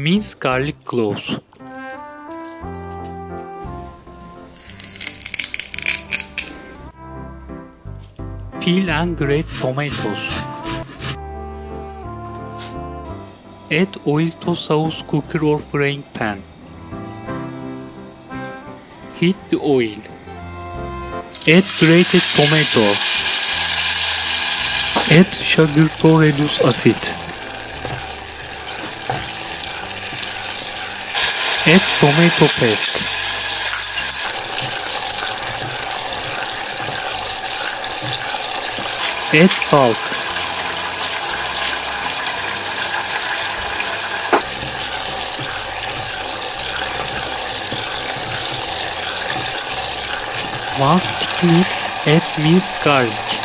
Mince garlic cloves. Peel and grate tomatoes. Add oil to sauce cooker or frying pan. Heat the oil. Add grated tomato. Add sugar to reduce acid. Add tomato paste. Add salt. Once thickened, add minced garlic.